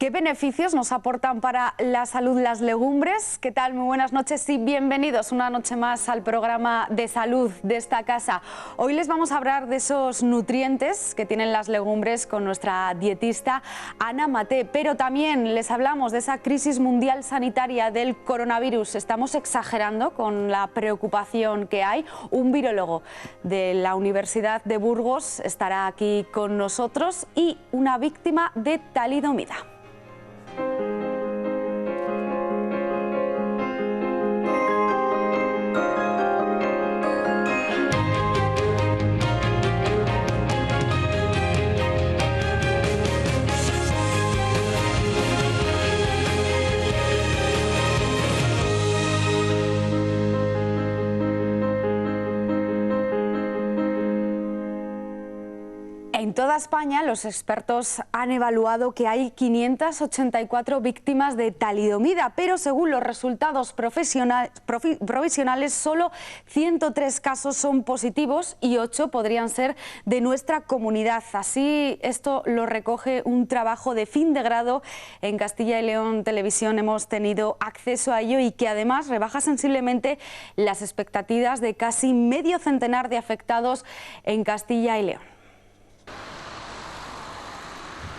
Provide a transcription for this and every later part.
¿Qué beneficios nos aportan para la salud las legumbres? ¿Qué tal? Muy buenas noches y bienvenidos una noche más al programa de salud de esta casa. Hoy les vamos a hablar de esos nutrientes que tienen las legumbres con nuestra dietista Ana Maté, pero también les hablamos de esa crisis mundial sanitaria del coronavirus. ¿Estamos exagerando con la preocupación que hay? Un virólogo de la Universidad de Burgos estará aquí con nosotros y una víctima de talidomida. En toda España, los expertos han evaluado que hay 584 víctimas de talidomida, pero según los resultados provisionales, solo 103 casos son positivos y 8 podrían ser de nuestra comunidad. Así, esto lo recoge un trabajo de fin de grado en Castilla y León Televisión. Hemos tenido acceso a ello y que además rebaja sensiblemente las expectativas de casi medio centenar de afectados en Castilla y León.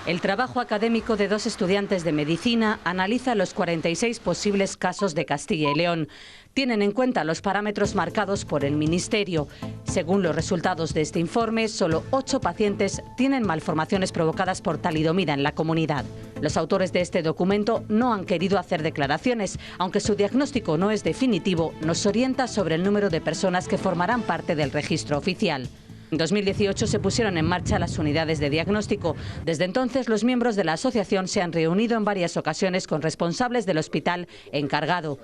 El trabajo académico de 2 estudiantes de medicina analiza los 46 posibles casos de Castilla y León. Tienen en cuenta los parámetros marcados por el Ministerio. Según los resultados de este informe, solo 8 pacientes tienen malformaciones provocadas por talidomida en la comunidad. Los autores de este documento no han querido hacer declaraciones, aunque su diagnóstico no es definitivo, nos orienta sobre el número de personas que formarán parte del registro oficial. En 2018 se pusieron en marcha las unidades de diagnóstico. Desde entonces, los miembros de la asociación se han reunido en varias ocasiones con responsables del hospital encargado.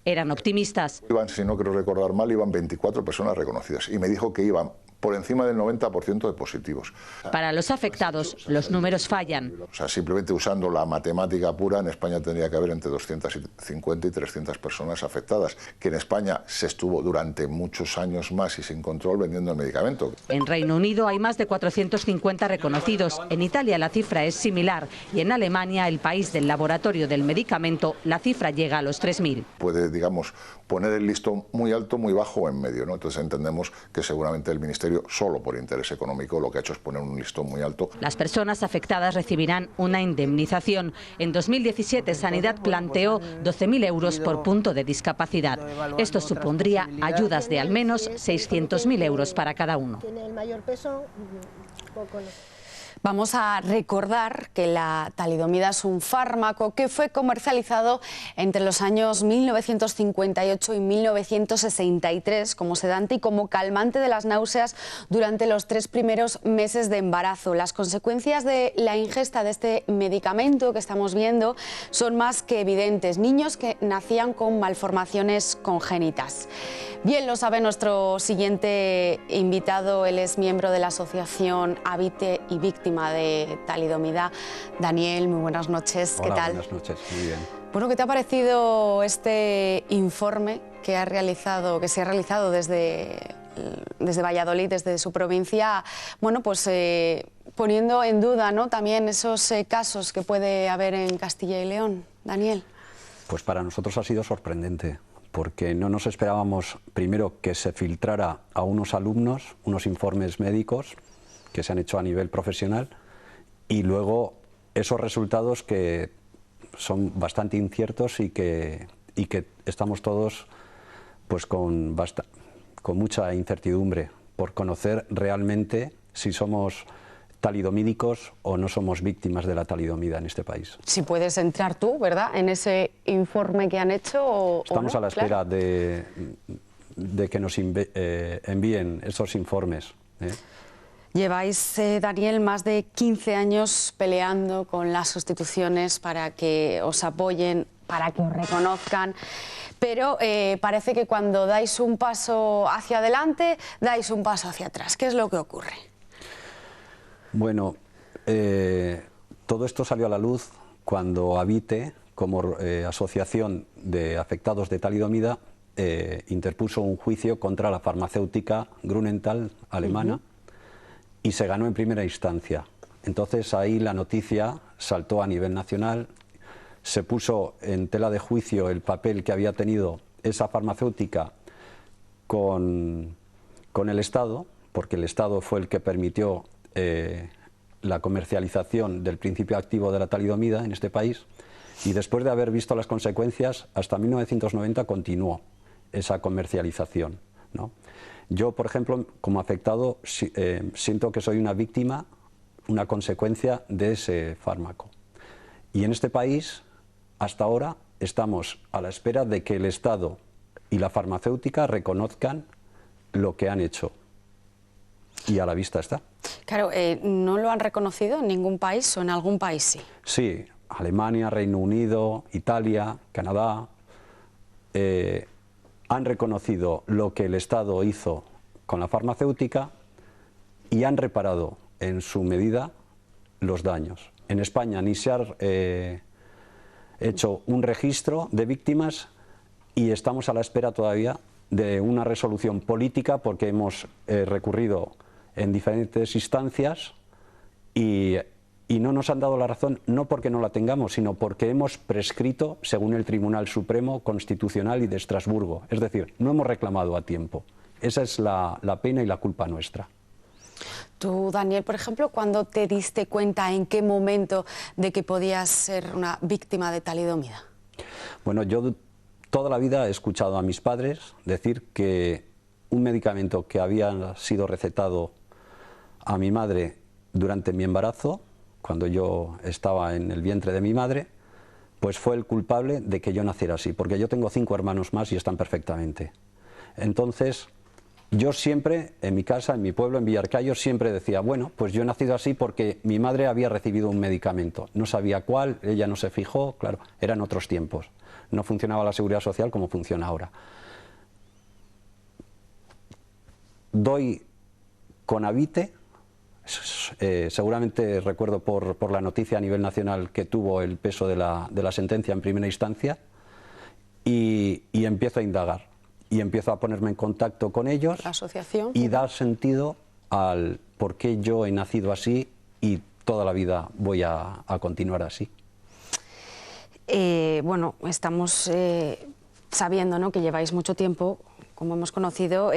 Eran optimistas. Si no quiero recordar mal, iban 24 personas reconocidas y me dijo que iban por encima del 90% de positivos. Para los afectados, los números fallan. O sea, simplemente usando la matemática pura, en España tendría que haber entre 250 y 300 personas afectadas, que en España se estuvo durante muchos años más y sin control vendiendo el medicamento. En Reino Unido hay más de 450 reconocidos, en Italia la cifra es similar y en Alemania, el país del laboratorio del medicamento, la cifra llega a los 3.000. Puede, digamos, poner el listón muy alto, muy bajo o en medio, ¿no? Entonces entendemos que seguramente el Ministerio, solo por interés económico, lo que ha hecho es poner un listón muy alto. Las personas afectadas recibirán una indemnización. En 2017, Sanidad planteó 12.000 euros por punto de discapacidad. Esto supondría ayudas de al menos 600.000 euros para cada uno. Vamos a recordar que la talidomida es un fármaco que fue comercializado entre los años 1958 y 1963 como sedante y como calmante de las náuseas durante los 3 primeros meses de embarazo. Las consecuencias de la ingesta de este medicamento que estamos viendo son más que evidentes. Niños que nacían con malformaciones congénitas. Bien, lo sabe nuestro siguiente invitado, él es miembro de la asociación Habite y Víctima de talidomida. Daniel, muy buenas noches. Hola, ¿qué tal? Buenas noches, muy bien. Bueno, ¿qué te ha parecido este informe que se ha realizado desde Valladolid, desde su provincia? Bueno, pues poniendo en duda, ¿no?, también esos casos que puede haber en Castilla y León. Daniel. Pues para nosotros ha sido sorprendente, porque no nos esperábamos primero que se filtrara a unos alumnos unos informes médicos que se han hecho a nivel profesional y luego esos resultados que son bastante inciertos y que estamos todos pues con mucha incertidumbre por conocer realmente si somos talidomídicos o no somos víctimas de la talidomida en este país. Si puedes entrar tú, ¿verdad?, en ese informe que han hecho. Estamos ¿o no? a la espera de que nos envíen esos informes. Lleváis, Daniel, más de 15 años peleando con las instituciones para que os apoyen, para que os reconozcan, pero parece que cuando dais un paso hacia adelante, dais un paso hacia atrás. ¿Qué es lo que ocurre? Bueno, todo esto salió a la luz cuando Habite, como asociación de afectados de talidomida, interpuso un juicio contra la farmacéutica Grünenthal alemana y se ganó en primera instancia. Entonces ahí la noticia saltó a nivel nacional, se puso en tela de juicio el papel que había tenido esa farmacéutica con el Estado, porque el Estado fue el que permitió la comercialización del principio activo de la talidomida en este país, y después de haber visto las consecuencias, hasta 1990 continuó esa comercialización, ¿no? Yo, por ejemplo, como afectado, siento que soy una víctima, una consecuencia de ese fármaco. Y en este país, hasta ahora, estamos a la espera de que el Estado y la farmacéutica reconozcan lo que han hecho. Y a la vista está. Claro, ¿no lo han reconocido en ningún país o en algún país sí? Sí, Alemania, Reino Unido, Italia, Canadá, han reconocido lo que el Estado hizo con la farmacéutica y han reparado en su medida los daños. En España ni se ha hecho un registro de víctimas y estamos a la espera todavía de una resolución política porque hemos recurrido en diferentes instancias y no nos han dado la razón, no porque no la tengamos, sino porque hemos prescrito según el Tribunal Supremo Constitucional y de Estrasburgo. Es decir, no hemos reclamado a tiempo. Esa es la pena y la culpa nuestra. Tú, Daniel, por ejemplo, ¿cuándo te diste cuenta, en qué momento, de que podías ser una víctima de talidomida? Bueno, yo toda la vida he escuchado a mis padres decir que un medicamento que había sido recetado a mi madre durante mi embarazo, cuando yo estaba en el vientre de mi madre, pues fue el culpable de que yo naciera así, porque yo tengo 5 hermanos más y están perfectamente. Entonces, yo siempre, en mi casa, en mi pueblo, en Villarcayo, siempre decía, bueno, pues yo he nacido así porque mi madre había recibido un medicamento. No sabía cuál, ella no se fijó, claro, eran otros tiempos. No funcionaba la seguridad social como funciona ahora. Doy con Avite, seguramente recuerdo por la noticia a nivel nacional que tuvo el peso de la sentencia en primera instancia, y empiezo a indagar. Y empiezo a ponerme en contacto con ellos, la asociación, y dar sentido al por qué yo he nacido así y toda la vida voy a continuar así. Bueno, estamos sabiendo, ¿no?, que lleváis mucho tiempo, como hemos conocido,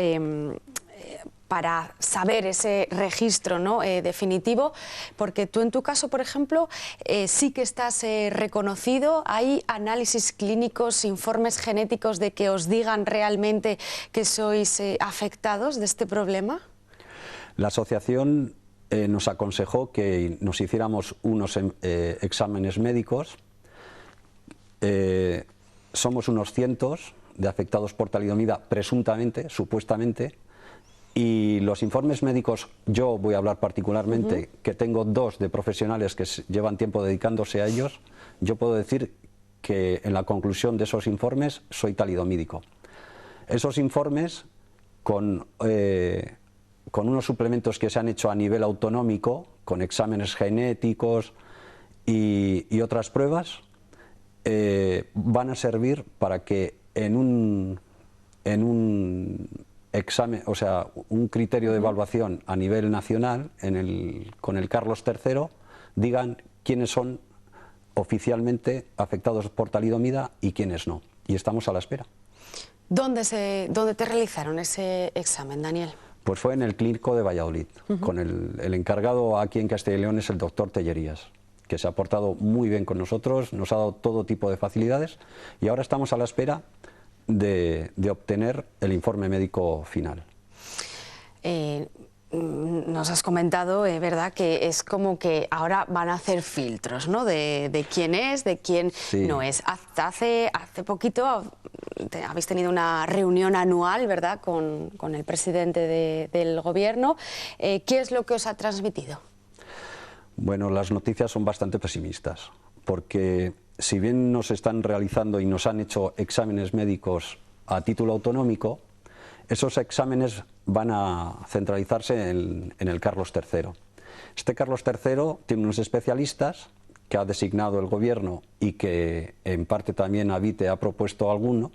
para saber ese registro, ¿no?, definitivo, porque tú en tu caso, por ejemplo, sí que estás reconocido. ¿Hay análisis clínicos, informes genéticos de que os digan realmente que sois afectados de este problema? La asociación nos aconsejó que nos hiciéramos unos exámenes médicos. Somos unos cientos de afectados por talidomida, presuntamente, supuestamente. Y los informes médicos, yo voy a hablar particularmente, que tengo 2 de profesionales que llevan tiempo dedicándose a ellos, yo puedo decir que en la conclusión de esos informes soy talidomídico. Esos informes, con unos suplementos que se han hecho a nivel autonómico, con exámenes genéticos y otras pruebas, van a servir para que en un examen, o sea, un criterio de evaluación a nivel nacional, con el Carlos III, digan quiénes son oficialmente afectados por talidomida y quiénes no. Y estamos a la espera. ¿Dónde te realizaron ese examen, Daniel? Pues fue en el Clínico de Valladolid, con el encargado aquí en Castilla y León es el doctor Tellerías, que se ha portado muy bien con nosotros, nos ha dado todo tipo de facilidades y ahora estamos a la espera de obtener el informe médico final. Nos has comentado, ¿verdad?, que es como que ahora van a hacer filtros, ¿no?, de quién es, de quién no es. Hace poquito habéis tenido una reunión anual, ¿verdad?, con el presidente del gobierno. ¿Qué es lo que os ha transmitido? Bueno, las noticias son bastante pesimistas, porque si bien nos están realizando y nos han hecho exámenes médicos a título autonómico, esos exámenes van a centralizarse en el Carlos III. Este Carlos III tiene unos especialistas que ha designado el gobierno y que en parte también Avite ha propuesto alguno,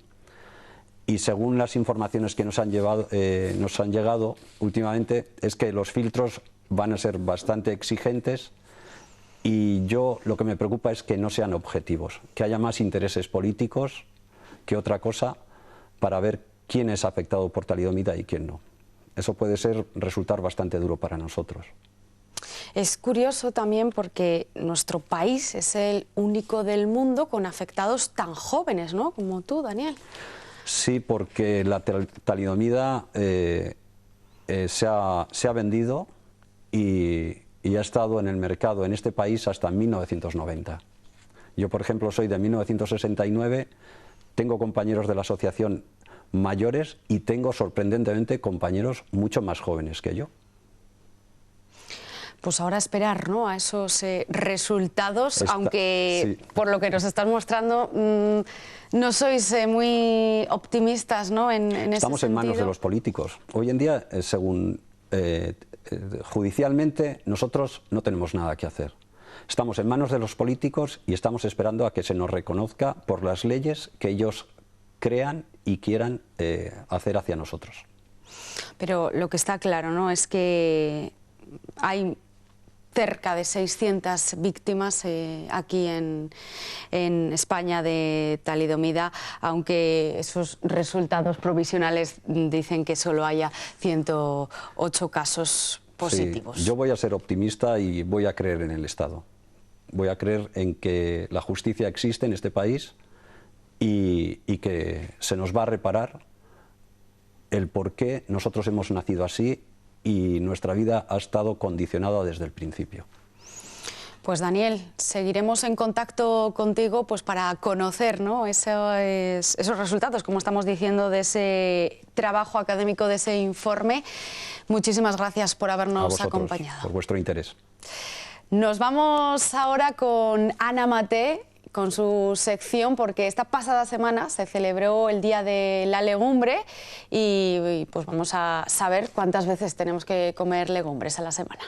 y según las informaciones que nos han llegado últimamente es que los filtros van a ser bastante exigentes y yo lo que me preocupa es que no sean objetivos, que haya más intereses políticos que otra cosa para ver quién es afectado por talidomida y quién no. Eso puede resultar bastante duro para nosotros. Es curioso también porque nuestro país es el único del mundo con afectados tan jóvenes, ¿no?, como tú, Daniel. Sí, porque la talidomida se ha vendido y ha estado en el mercado en este país hasta 1990. Yo, por ejemplo, soy de 1969, tengo compañeros de la asociación mayores y tengo, sorprendentemente, compañeros mucho más jóvenes que yo. Pues ahora esperar, ¿no?, a esos resultados, aunque sí, por lo que nos estás mostrando no sois muy optimistas, ¿no?, en ese sentido. Estamos en manos de los políticos. Hoy en día, según judicialmente, nosotros no tenemos nada que hacer. Estamos en manos de los políticos y estamos esperando a que se nos reconozca por las leyes que ellos crean y quieran hacer hacia nosotros. Pero lo que está claro, ¿no?, es que hay cerca de 600 víctimas aquí en España de talidomida, aunque esos resultados provisionales dicen que solo haya 108 casos positivos. Sí, yo voy a ser optimista y voy a creer en el Estado. Voy a creer en que la justicia existe en este país y que se nos va a reparar el por qué nosotros hemos nacido así y nuestra vida ha estado condicionada desde el principio. Pues Daniel, seguiremos en contacto contigo pues para conocer, ¿no?, esos resultados, como estamos diciendo, de ese trabajo académico, de ese informe. Muchísimas gracias por habernos acompañado. Por vuestro interés. Nos vamos ahora con Ana Maté, con su sección, porque esta pasada semana se celebró el Día de la Legumbre y pues vamos a saber cuántas veces tenemos que comer legumbres a la semana.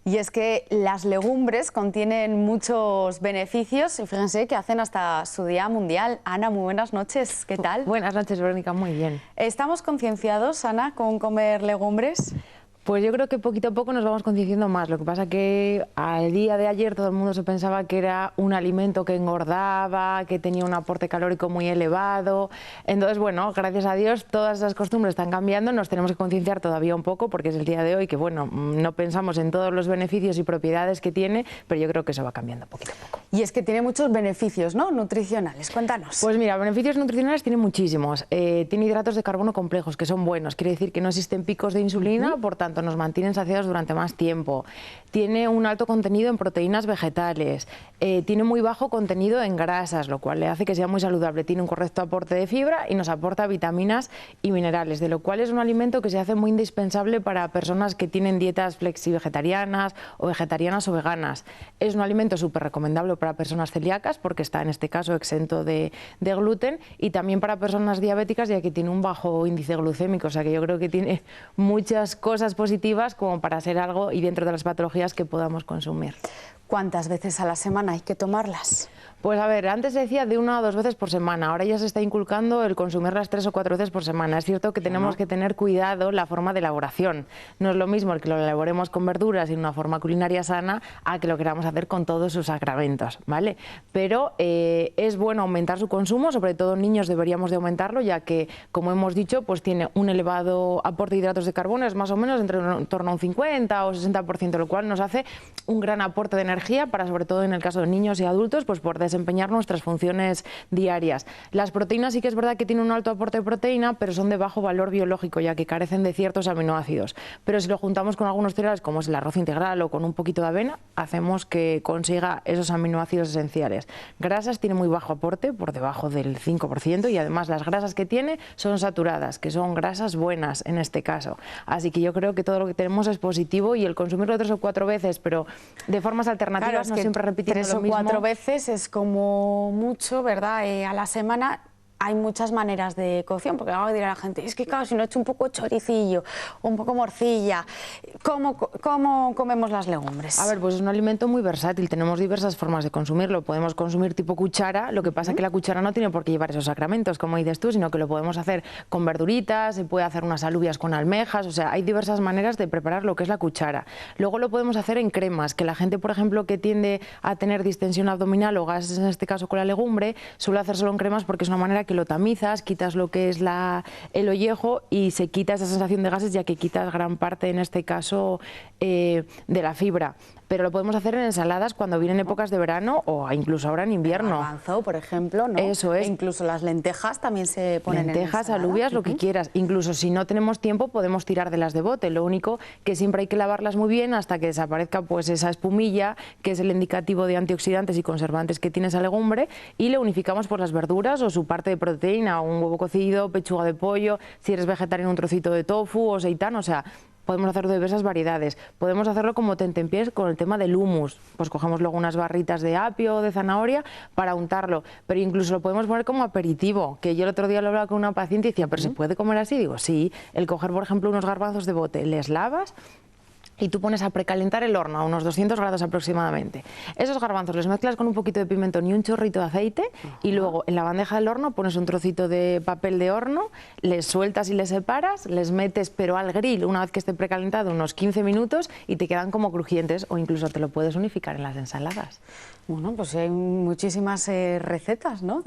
Y es que las legumbres contienen muchos beneficios y fíjense que hacen hasta su Día Mundial. Ana, muy buenas noches, ¿qué tal? Buenas noches, Verónica, muy bien. ¿Estamos concienciados, Ana, con comer legumbres? Pues yo creo que poquito a poco nos vamos concienciando más. Lo que pasa que al día de ayer todo el mundo se pensaba que era un alimento que engordaba, que tenía un aporte calórico muy elevado. Entonces, bueno, gracias a Dios todas esas costumbres están cambiando. Nos tenemos que concienciar todavía un poco porque es el día de hoy que, bueno, no pensamos en todos los beneficios y propiedades que tiene, pero yo creo que eso va cambiando poquito a poco. Y es que tiene muchos beneficios, ¿no?, nutricionales. Cuéntanos. Pues mira, beneficios nutricionales tiene muchísimos. Tiene hidratos de carbono complejos, que son buenos. Quiere decir que no existen picos de insulina, por tanto nos mantienen saciados durante más tiempo. Tiene un alto contenido en proteínas vegetales. Tiene muy bajo contenido en grasas, lo cual le hace que sea muy saludable. Tiene un correcto aporte de fibra y nos aporta vitaminas y minerales, de lo cual es un alimento que se hace muy indispensable para personas que tienen dietas flexi-vegetarianas o vegetarianas o veganas. Es un alimento súper recomendable para personas celíacas porque está en este caso exento de gluten, y también para personas diabéticas, ya que tiene un bajo índice glucémico. O sea que yo creo que tiene muchas cosas positivas como para ser algo y dentro de las patologías que podamos consumir. ¿Cuántas veces a la semana hay que tomarlas? Pues a ver, antes se decía de 1 a 2 veces por semana, ahora ya se está inculcando el consumirlas 3 o 4 veces por semana. Es cierto que tenemos que tener cuidado la forma de elaboración. No es lo mismo el que lo elaboremos con verduras y en una forma culinaria sana a que lo queramos hacer con todos sus sacramentos, ¿vale? Pero es bueno aumentar su consumo, sobre todo en niños deberíamos de aumentarlo, ya que, como hemos dicho, pues tiene un elevado aporte de hidratos de carbono, es más o menos en torno a un 50 o 60%, lo cual nos hace un gran aporte de energía para, sobre todo en el caso de niños y adultos, pues por desempeñar nuestras funciones diarias. Las proteínas sí que es verdad que tienen un alto aporte de proteína, pero son de bajo valor biológico, ya que carecen de ciertos aminoácidos. Pero si lo juntamos con algunos cereales, como es el arroz integral o con un poquito de avena, hacemos que consiga esos aminoácidos esenciales. Grasas tiene muy bajo aporte, por debajo del 5%, y además las grasas que tiene son saturadas, que son grasas buenas en este caso. Así que yo creo que todo lo que tenemos es positivo, y el consumirlo 3 o 4 veces, pero de formas alternativas, claro, no siempre repitiendo lo mismo. 3 o 4 veces es como mucho, ¿verdad?, a la semana. hay muchas maneras de cocción, porque ahora dirá la gente, es que claro, si no he hecho un poco choricillo, un poco morcilla, ¿cómo comemos las legumbres? A ver, pues es un alimento muy versátil, tenemos diversas formas de consumirlo. Podemos consumir tipo cuchara, lo que pasa es que la cuchara no tiene por qué llevar esos sacramentos, como dices tú, sino que lo podemos hacer con verduritas, se puede hacer unas alubias con almejas, o sea, hay diversas maneras de preparar lo que es la cuchara. Luego lo podemos hacer en cremas, que la gente, por ejemplo, que tiende a tener distensión abdominal o gases, en este caso con la legumbre, suele hacérselo en cremas porque es una manera que lo tamizas, quitas lo que es el ollejo y se quita esa sensación de gases, ya que quitas gran parte, en este caso, de la fibra. Pero lo podemos hacer en ensaladas cuando vienen épocas de verano o incluso ahora en invierno. El garbanzo, por ejemplo, ¿no? Eso es. E incluso las lentejas también se ponen lentejas, en alubias, lo que quieras. Incluso si no tenemos tiempo podemos tirar de las de bote. Lo único que siempre hay que lavarlas muy bien hasta que desaparezca pues esa espumilla, que es el indicativo de antioxidantes y conservantes que tiene esa legumbre, y le unificamos por las verduras o su parte de proteína, un huevo cocido, pechuga de pollo, si eres vegetariano un trocito de tofu o seitán, o sea, podemos hacerlo de diversas variedades. Podemos hacerlo como tentempiés con el tema del hummus. Pues cogemos luego unas barritas de apio o de zanahoria para untarlo. Pero incluso lo podemos poner como aperitivo, que yo el otro día lo hablaba con una paciente y decía, ¿pero se puede comer así? Digo, sí. El coger, por ejemplo, unos garbanzos de bote, les lavas y tú pones a precalentar el horno a unos 200 grados aproximadamente. Esos garbanzos los mezclas con un poquito de pimentón y un chorrito de aceite y luego en la bandeja del horno pones un trocito de papel de horno, les sueltas y les separas, les metes pero al grill una vez que esté precalentado unos 15 minutos y te quedan como crujientes, o incluso te lo puedes unificar en las ensaladas. Bueno, pues hay muchísimas recetas, ¿no?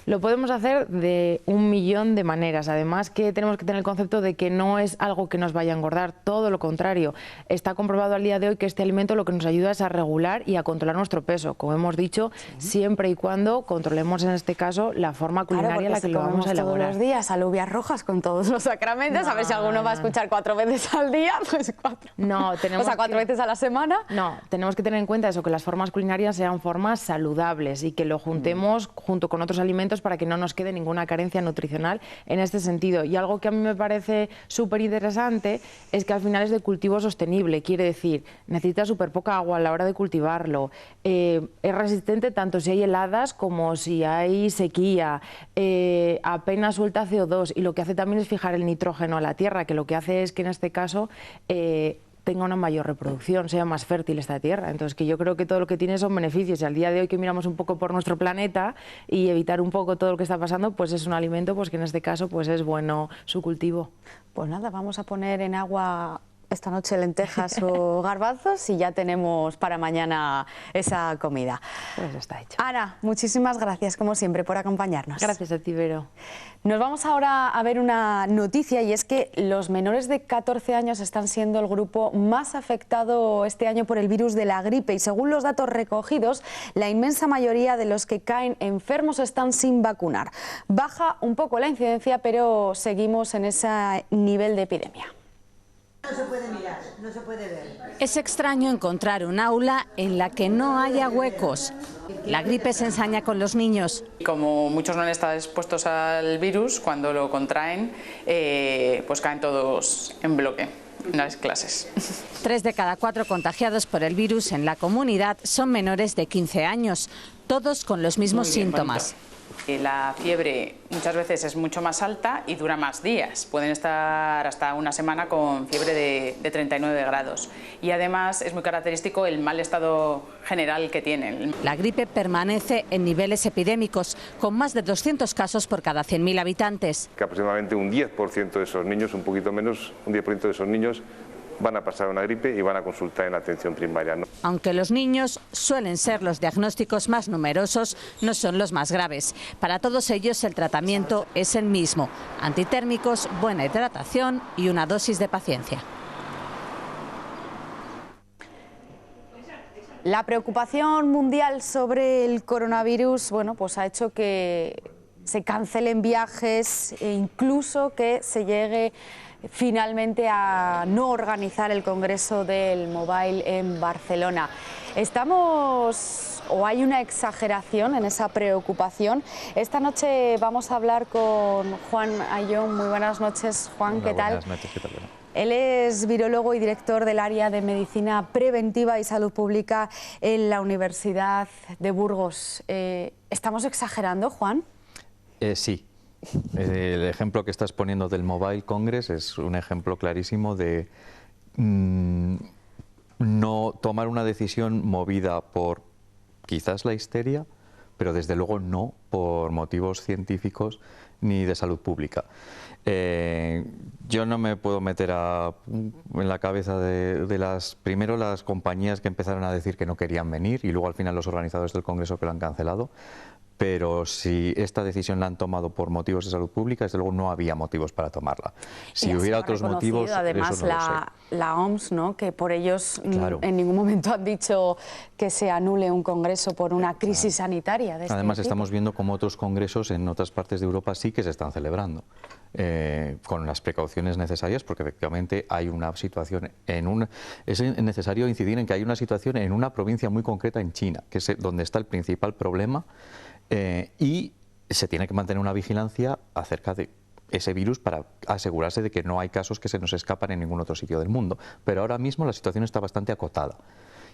Lo podemos hacer de 1.000.000 de maneras. Además que tenemos que tener el concepto de que no es algo que nos vaya a engordar, todo lo contrario. Está comprobado al día de hoy que este alimento lo que nos ayuda es a regular y a controlar nuestro peso, como hemos dicho, siempre y cuando controlemos en este caso la forma culinaria en la que lo vamos a elaborar. Todos los días alubias rojas con todos los sacramentos, a ver si alguno va a escuchar 4 veces al día, pues 4. No, tenemos 4 veces a la semana. No, tenemos que tener en cuenta eso, que las formas culinarias sean formas saludables y que lo juntemos junto con otros alimentos para que no nos quede ninguna carencia nutricional en este sentido. Y algo que a mí me parece súper interesante es que al final es de cultivo sostenible. Quiere decir, necesita súper poca agua a la hora de cultivarlo, es resistente tanto si hay heladas como si hay sequía, apenas suelta CO2 y lo que hace también es fijar el nitrógeno a la tierra, que lo que hace es que en este caso tenga una mayor reproducción, sea más fértil esta tierra. Entonces, que yo creo que todo lo que tiene son beneficios, y al día de hoy que miramos un poco por nuestro planeta y evitar un poco todo lo que está pasando, pues es un alimento pues que en este caso pues es bueno su cultivo. Pues nada, vamos a poner en agua esta noche lentejas o garbanzos y ya tenemos para mañana esa comida. Pues está hecho. Ana, muchísimas gracias como siempre por acompañarnos. Gracias a ti, Vero. Nos vamos ahora a ver una noticia, y es que los menores de 14 años están siendo el grupo más afectado este año por el virus de la gripe, y según los datos recogidos, la inmensa mayoría de los que caen enfermos están sin vacunar. Baja un poco la incidencia, pero seguimos en ese nivel de epidemia. No se puede mirar, no se puede ver. Es extraño encontrar un aula en la que no haya huecos. La gripe se ensaña con los niños. Como muchos no han estado expuestos al virus, cuando lo contraen, pues caen todos en bloque en las clases. 3 de cada 4 contagiados por el virus en la comunidad son menores de 15 años, todos con los mismos síntomas. La fiebre muchas veces es mucho más alta y dura más días. Pueden estar hasta una semana con fiebre de 39 grados. Y además es muy característico el mal estado general que tienen. La gripe permanece en niveles epidémicos, con más de 200 casos por cada 100.000 habitantes. Que aproximadamente un 10% de esos niños, un poquito menos, un 10% de esos niños van a pasar una gripe y van a consultar en la atención primaria, ¿no? Aunque los niños suelen ser los diagnósticos más numerosos, no son los más graves. Para todos ellos el tratamiento es el mismo: antitérmicos, buena hidratación y una dosis de paciencia. La preocupación mundial sobre el coronavirus, bueno, pues ha hecho que se cancelen viajes e incluso que se llegue finalmente a no organizar el Congreso del Mobile en Barcelona. ¿Hay una exageración en esa preocupación? Esta noche vamos a hablar con Juan Ayón. Muy buenas noches, Juan. Hola, ¿qué tal? Buenas noches, ¿qué tal? Él es virólogo y director del área de Medicina Preventiva y Salud Pública en la Universidad de Burgos. ¿Estamos exagerando, Juan? Sí. El ejemplo que estás poniendo del Mobile Congress es un ejemplo clarísimo de no tomar una decisión movida por quizás la histeria, pero desde luego no por motivos científicos ni de salud pública. Yo no me puedo meter en la cabeza primero las compañías que empezaron a decir que no querían venir y luego al final los organizadores del Congreso que lo han cancelado. Pero si esta decisión la han tomado por motivos de salud pública, desde luego no había motivos para tomarla. Si hubiera otros motivos, además eso no lo sé. la OMS, ¿no? Que por ellos Claro. en ningún momento han dicho que se anule un congreso por una crisis sanitaria de este Además tipo. estamos viendo cómo otros congresos en otras partes de Europa sí que se están celebrando con las precauciones necesarias, porque efectivamente hay una situación es necesario incidir en que hay una situación en una provincia muy concreta en China, que es donde está el principal problema. Y se tiene que mantener una vigilancia acerca de ese virus para asegurarse de que no hay casos que se nos escapan en ningún otro sitio del mundo. Pero ahora mismo la situación está bastante acotada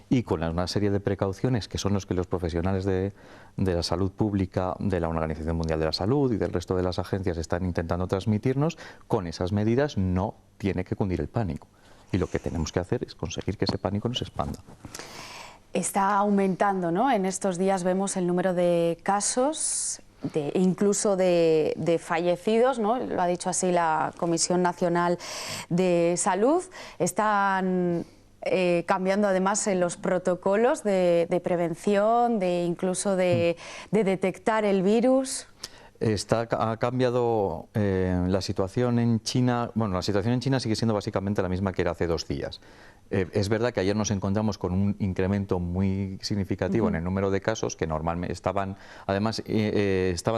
y con una serie de precauciones que son los que los profesionales de la salud pública, de la Organización Mundial de la Salud y del resto de las agencias están intentando transmitirnos, con esas medidas no tiene que cundir el pánico. Y lo que tenemos que hacer es conseguir que ese pánico no se expanda. Está aumentando, ¿no? En estos días vemos el número de casos, incluso de fallecidos, ¿no? Lo ha dicho así la Comisión Nacional de Salud. Están cambiando además en los protocolos de prevención, incluso de detectar el virus. Ha cambiado la situación en China. Bueno, la situación en China sigue siendo básicamente la misma que era hace 2 días. Es verdad que ayer nos encontramos con un incremento muy significativo en el número de casos que normalmente estaban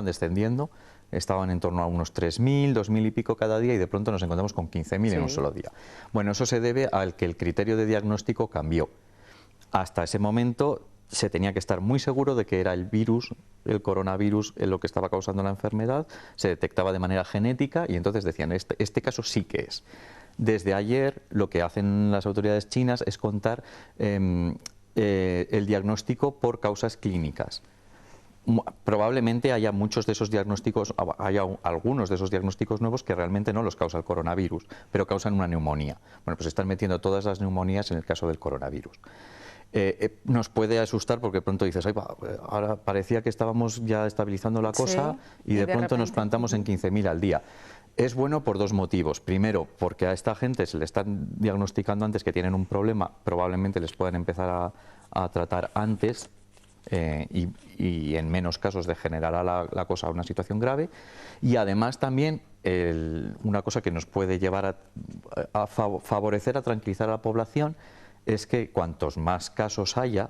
descendiendo, estaban en torno a unos 3.000, 2.000 y pico cada día y de pronto nos encontramos con 15.000 en un solo día. Bueno, eso se debe al que el criterio de diagnóstico cambió. Hasta ese momento se tenía que estar muy seguro de que era el virus, el coronavirus, lo que estaba causando la enfermedad, se detectaba de manera genética y entonces decían, este caso sí que es. Desde ayer lo que hacen las autoridades chinas es contar el diagnóstico por causas clínicas. Probablemente haya muchos de esos diagnósticos, haya algunos de esos diagnósticos nuevos que realmente no los causa el coronavirus, pero causan una neumonía. Bueno, pues están metiendo todas las neumonías en el caso del coronavirus. Nos puede asustar porque de pronto dices, ahora parecía que estábamos ya estabilizando la cosa y de pronto nos plantamos en 15.000 al día. Es bueno por 2 motivos. Primero, porque a esta gente se le están diagnosticando antes que tienen un problema, probablemente les puedan empezar a tratar antes y en menos casos degenerará la cosa a una situación grave. Y además también una cosa que nos puede llevar a favorecer, a tranquilizar a la población, es que cuantos más casos haya,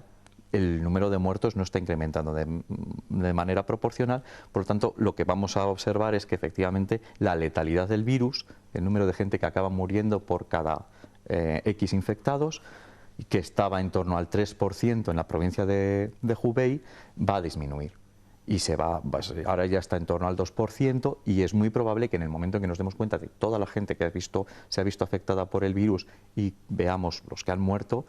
el número de muertos no está incrementando de manera proporcional. Por lo tanto, lo que vamos a observar es que efectivamente la letalidad del virus, el número de gente que acaba muriendo por cada X infectados, que estaba en torno al 3% en la provincia de Hubei, va a disminuir. Y ahora ya está en torno al 2% y es muy probable que en el momento en que nos demos cuenta de toda la gente que se ha visto afectada por el virus y veamos los que han muerto,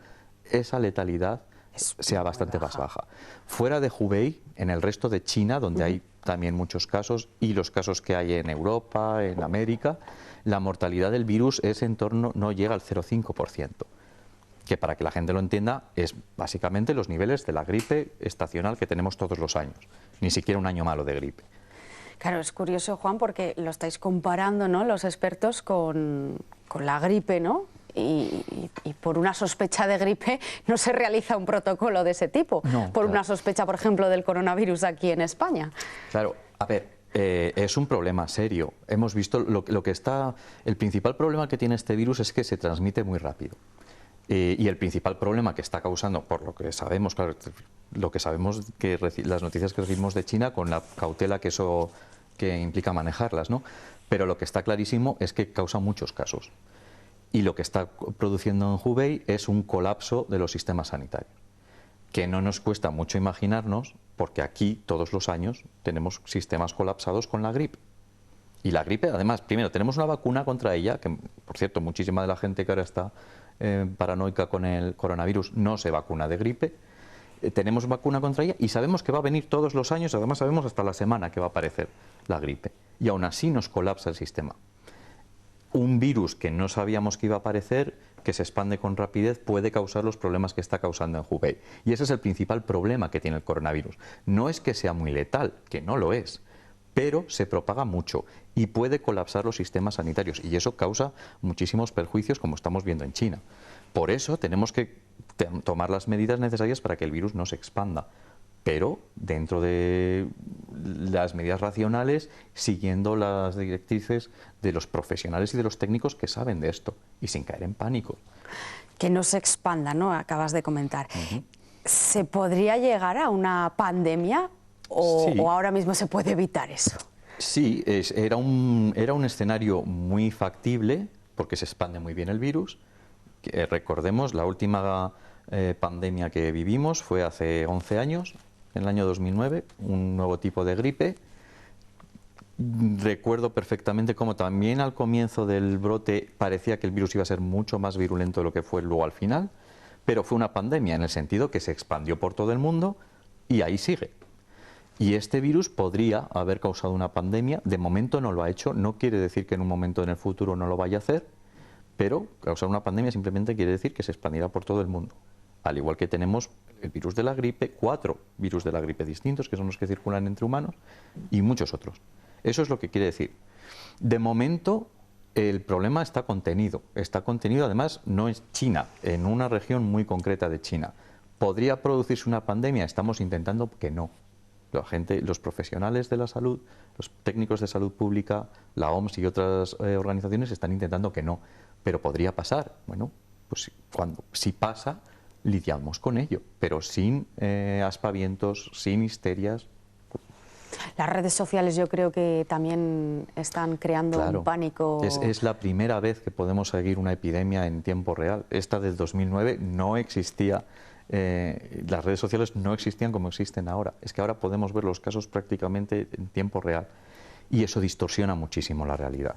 esa letalidad sea bastante más baja. Fuera de Hubei, en el resto de China, donde hay también muchos casos, y los casos que hay en Europa, en América, la mortalidad del virus no llega al 0,5%, que para que la gente lo entienda es básicamente los niveles de la gripe estacional que tenemos todos los años, ni siquiera un año malo de gripe. Claro, es curioso, Juan, porque lo estáis comparando, ¿no?, los expertos con la gripe, ¿no? Y por una sospecha de gripe no se realiza un protocolo de ese tipo, una sospecha, por ejemplo, del coronavirus aquí en España. Claro, a ver, es un problema serio. Hemos visto el principal problema que tiene este virus es que se transmite muy rápido. Y el principal problema que está causando, por lo que sabemos, claro, que las noticias que recibimos de China, con la cautela que implica manejarlas, ¿no? Pero lo que está clarísimo es que causa muchos casos. Y lo que está produciendo en Hubei es un colapso de los sistemas sanitarios, que no nos cuesta mucho imaginarnos, porque aquí todos los años tenemos sistemas colapsados con la gripe. Y la gripe, además, primero, tenemos una vacuna contra ella, que, por cierto, muchísima de la gente que ahora está paranoica con el coronavirus no se vacuna de gripe. Tenemos vacuna contra ella y sabemos que va a venir todos los años, además sabemos hasta la semana que va a aparecer la gripe. Y aún así nos colapsa el sistema. Un virus que no sabíamos que iba a aparecer, que se expande con rapidez, puede causar los problemas que está causando en Hubei. Y ese es el principal problema que tiene el coronavirus. No es que sea muy letal, que no lo es, pero se propaga mucho y puede colapsar los sistemas sanitarios. Y eso causa muchísimos perjuicios, como estamos viendo en China. Por eso tenemos que tomar las medidas necesarias para que el virus no se expanda, pero dentro de las medidas racionales, siguiendo las directrices de los profesionales y de los técnicos que saben de esto, y sin caer en pánico. Que no se expanda, ¿no? Acabas de comentar. ¿Se podría llegar a una pandemia o, Sí. o ahora mismo se puede evitar eso? Sí, era un escenario muy factible, porque se expande muy bien el virus. Recordemos, la última pandemia que vivimos fue hace 11 años, en el año 2009, un nuevo tipo de gripe. Recuerdo perfectamente cómo también al comienzo del brote parecía que el virus iba a ser mucho más virulento de lo que fue luego al final, pero fue una pandemia en el sentido que se expandió por todo el mundo y ahí sigue. Y este virus podría haber causado una pandemia, de momento no lo ha hecho, no quiere decir que en un momento en el futuro no lo vaya a hacer, pero causar una pandemia simplemente quiere decir que se expandirá por todo el mundo. Al igual que tenemos el virus de la gripe, 4 virus de la gripe distintos, que son los que circulan entre humanos, y muchos otros. Eso es lo que quiere decir. De momento, el problema está contenido. Está contenido, además, no es China, en una región muy concreta de China. ¿Podría producirse una pandemia? Estamos intentando que no. La gente, los profesionales de la salud, los técnicos de salud pública, la OMS y otras organizaciones están intentando que no. Pero podría pasar. Bueno, pues si pasa, lidiamos con ello, pero sin aspavientos, sin histerias. Las redes sociales yo creo que también están creando Claro, un pánico. Es la primera vez que podemos seguir una epidemia en tiempo real. Esta del 2009 no existía, las redes sociales no existían como existen ahora. Es que ahora podemos ver los casos prácticamente en tiempo real y eso distorsiona muchísimo la realidad.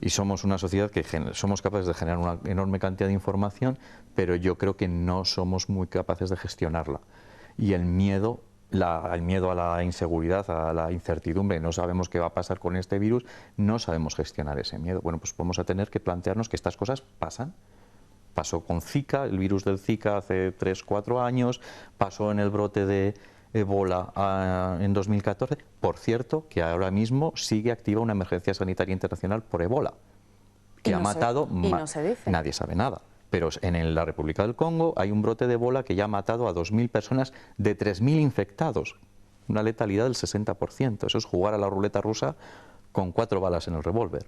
Y somos una sociedad que somos capaces de generar una enorme cantidad de información, pero yo creo que no somos muy capaces de gestionarla. Y el miedo a la inseguridad, a la incertidumbre, no sabemos qué va a pasar con este virus, no sabemos gestionar ese miedo. Bueno, pues vamos a tener que plantearnos que estas cosas pasan. Pasó con Zika, el virus del Zika hace 3-4 años, pasó en el brote de Ébola en 2014. Por cierto, que ahora mismo sigue activa una emergencia sanitaria internacional por Ébola, que ha matado... Y no se dice. Nadie sabe nada. Pero en la República del Congo hay un brote de Ébola que ya ha matado a 2.000 personas de 3.000 infectados. Una letalidad del 60%. Eso es jugar a la ruleta rusa con 4 balas en el revólver.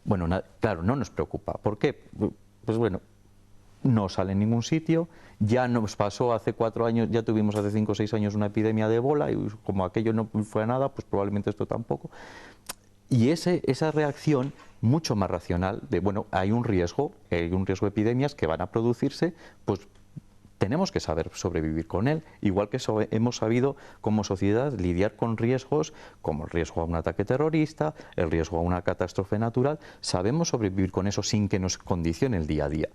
Bueno, claro, no nos preocupa. ¿Por qué? Pues bueno, no sale en ningún sitio. Ya nos pasó hace 4 años, ya tuvimos hace 5 o 6 años una epidemia de Ébola y como aquello no fue a nada, pues probablemente esto tampoco. Y esa reacción mucho más racional de, bueno, hay un riesgo de epidemias que van a producirse, pues tenemos que saber sobrevivir con él, igual que hemos sabido como sociedad lidiar con riesgos como el riesgo a un ataque terrorista, el riesgo a una catástrofe natural, sabemos sobrevivir con eso sin que nos condicione el día a día.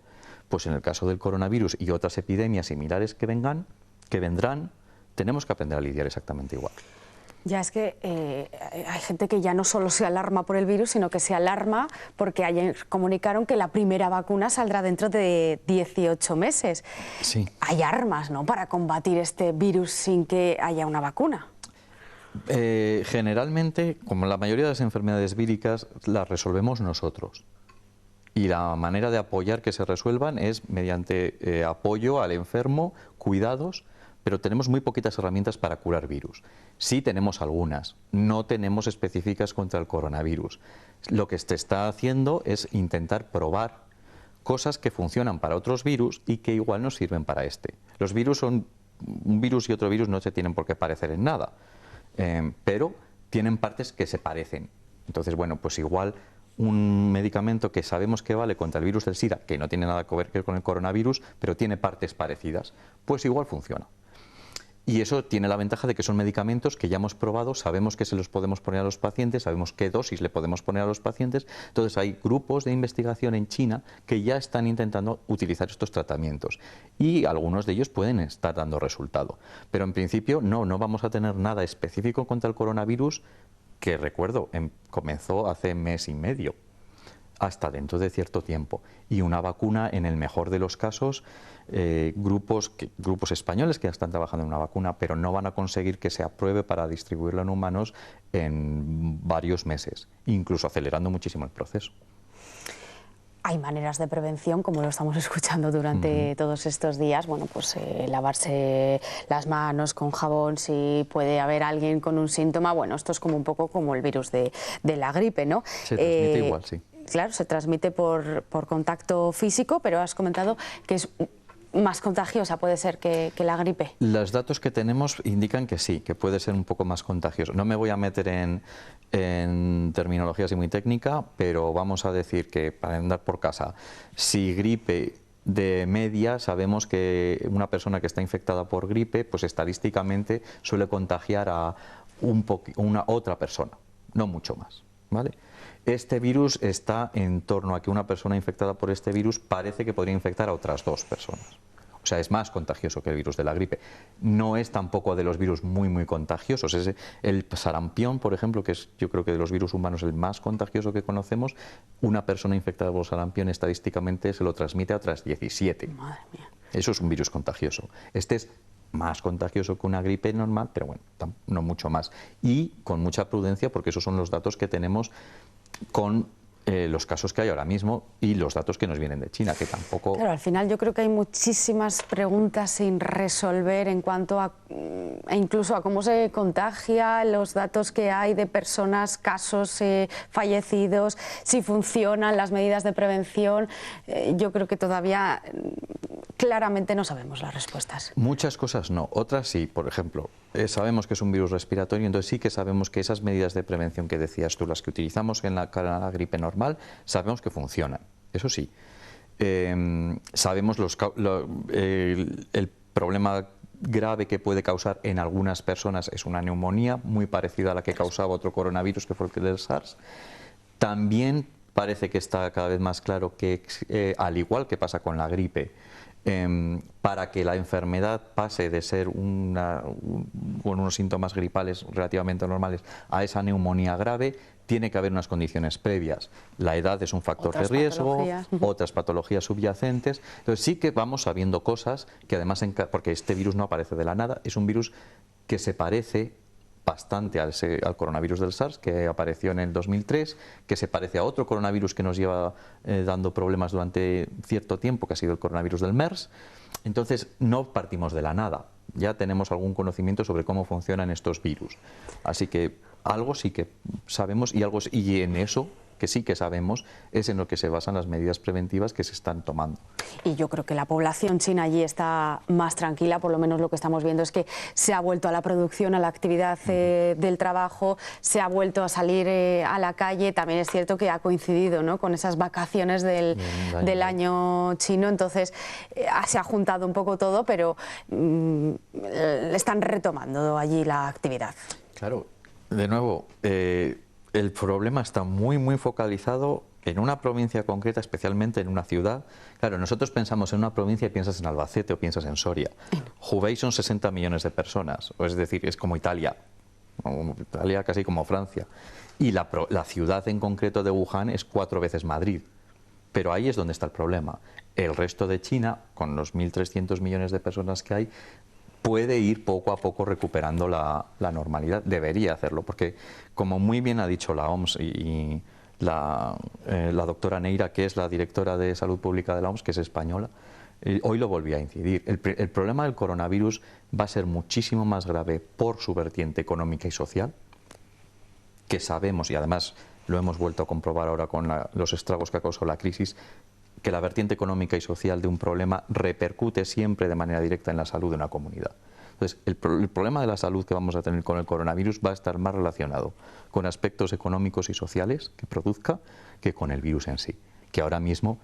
Pues en el caso del coronavirus y otras epidemias similares que vendrán, tenemos que aprender a lidiar exactamente igual. Ya es que hay gente que ya no solo se alarma por el virus, sino que se alarma porque ayer comunicaron que la primera vacuna saldrá dentro de 18 meses. Sí. Hay armas, ¿no?, para combatir este virus sin que haya una vacuna. Generalmente, como la mayoría de las enfermedades víricas, las resolvemos nosotros. Y la manera de apoyar que se resuelvan es mediante apoyo al enfermo, cuidados, pero tenemos muy poquitas herramientas para curar virus. Sí tenemos algunas, no tenemos específicas contra el coronavirus. Lo que se está haciendo es intentar probar cosas que funcionan para otros virus y que igual nos sirven para este. Los virus un virus y otro virus no se tienen por qué parecer en nada, pero tienen partes que se parecen. Entonces, bueno, pues igual un medicamento que sabemos que vale contra el virus del SIDA, que no tiene nada que ver con el coronavirus, pero tiene partes parecidas, pues igual funciona. Y eso tiene la ventaja de que son medicamentos que ya hemos probado, sabemos que se los podemos poner a los pacientes, sabemos qué dosis le podemos poner a los pacientes. Entonces hay grupos de investigación en China que ya están intentando utilizar estos tratamientos y algunos de ellos pueden estar dando resultado. Pero en principio no vamos a tener nada específico contra el coronavirus que recuerdo, comenzó hace mes y medio, hasta dentro de cierto tiempo. Y una vacuna, en el mejor de los casos, grupos españoles que ya están trabajando en una vacuna, pero no van a conseguir que se apruebe para distribuirla en humanos en varios meses, incluso acelerando muchísimo el proceso. Hay maneras de prevención, como lo estamos escuchando durante todos estos días. Bueno, pues lavarse las manos con jabón, si puede haber alguien con un síntoma. Bueno, esto es como un poco como el virus de la gripe, ¿no? Se transmite igual, sí. Claro, se transmite por contacto físico, pero has comentado que es más contagiosa, puede ser que la gripe. Los datos que tenemos indican que sí, que puede ser un poco más contagioso. No me voy a meter en terminología así muy técnica, pero vamos a decir que, para andar por casa, si gripe de media, sabemos que una persona que está infectada por gripe, pues estadísticamente suele contagiar a una otra persona, no mucho más, ¿vale? Este virus está en torno a que una persona infectada por este virus parece que podría infectar a otras 2 personas. O sea, es más contagioso que el virus de la gripe. No es tampoco de los virus muy contagiosos. Es el sarampión, por ejemplo, que es, yo creo que de los virus humanos el más contagioso que conocemos. Una persona infectada por sarampión estadísticamente se lo transmite a otras 17. Madre mía. Eso es un virus contagioso. Este es más contagioso que una gripe normal, pero bueno, no mucho más. Y con mucha prudencia, porque esos son los datos que tenemos con los casos que hay ahora mismo y los datos que nos vienen de China, que tampoco... Claro, al final yo creo que hay muchísimas preguntas sin resolver en cuanto a, incluso a cómo se contagia, los datos que hay de personas, casos fallecidos, si funcionan las medidas de prevención. Yo creo que todavía claramente no sabemos las respuestas. Muchas cosas no, otras sí. Por ejemplo, sabemos que es un virus respiratorio, entonces sí que sabemos que esas medidas de prevención que decías tú, las que utilizamos en la gripe normal, sabemos que funcionan, eso sí. Sabemos el problema grave que puede causar en algunas personas es una neumonía muy parecida a la que causaba otro coronavirus, que fue el del SARS. También parece que está cada vez más claro que, al igual que pasa con la gripe, para que la enfermedad pase de ser con unos síntomas gripales relativamente normales a esa neumonía grave, tiene que haber unas condiciones previas. La edad es un factor de riesgo, otras patologías subyacentes. Entonces sí que vamos sabiendo cosas que además, porque este virus no aparece de la nada, es un virus que se parece bastante al coronavirus del SARS, que apareció en el 2003, que se parece a otro coronavirus que nos lleva dando problemas durante cierto tiempo, que ha sido el coronavirus del MERS. Entonces no partimos de la nada, ya tenemos algún conocimiento sobre cómo funcionan estos virus. Así que algo sí que sabemos, y en eso que sí que sabemos es en lo que se basan las medidas preventivas que se están tomando. Y yo creo que la población china allí está más tranquila, por lo menos lo que estamos viendo es que se ha vuelto a la producción, a la actividad del trabajo, se ha vuelto a salir a la calle. También es cierto que ha coincidido, ¿no?, con esas vacaciones del año chino, entonces se ha juntado un poco todo, pero están retomando allí la actividad. Claro, de nuevo, el problema está muy focalizado en una provincia concreta, especialmente en una ciudad. Claro, nosotros pensamos en una provincia y piensas en Albacete o piensas en Soria. Hubei son 60 millones de personas, es decir, es como Italia casi como Francia. Y la ciudad en concreto de Wuhan es 4 veces Madrid. Pero ahí es donde está el problema. El resto de China, con los 1.300 millones de personas que hay, puede ir poco a poco recuperando la normalidad, debería hacerlo, porque como muy bien ha dicho la OMS y la doctora Neira, que es la directora de Salud Pública de la OMS, que es española, hoy lo volví a incidir, el problema del coronavirus va a ser muchísimo más grave por su vertiente económica y social, que sabemos, y además lo hemos vuelto a comprobar ahora con los estragos que ha causado la crisis, que la vertiente económica y social de un problema repercute siempre de manera directa en la salud de una comunidad. Entonces, el problema de la salud que vamos a tener con el coronavirus va a estar más relacionado con aspectos económicos y sociales que produzca que con el virus en sí, que ahora mismo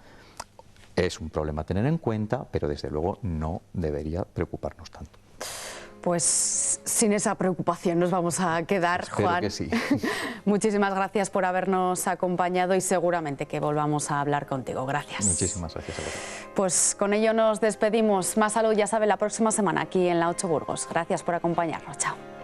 es un problema a tener en cuenta, pero desde luego no debería preocuparnos tanto. Pues sin esa preocupación nos vamos a quedar, Espero Juan. que sí. Muchísimas gracias por habernos acompañado y seguramente que volvamos a hablar contigo. Gracias. Muchísimas gracias a vosotros. Pues con ello nos despedimos. Más salud, ya sabe, la próxima semana aquí en La 8 Burgos. Gracias por acompañarnos. Chao.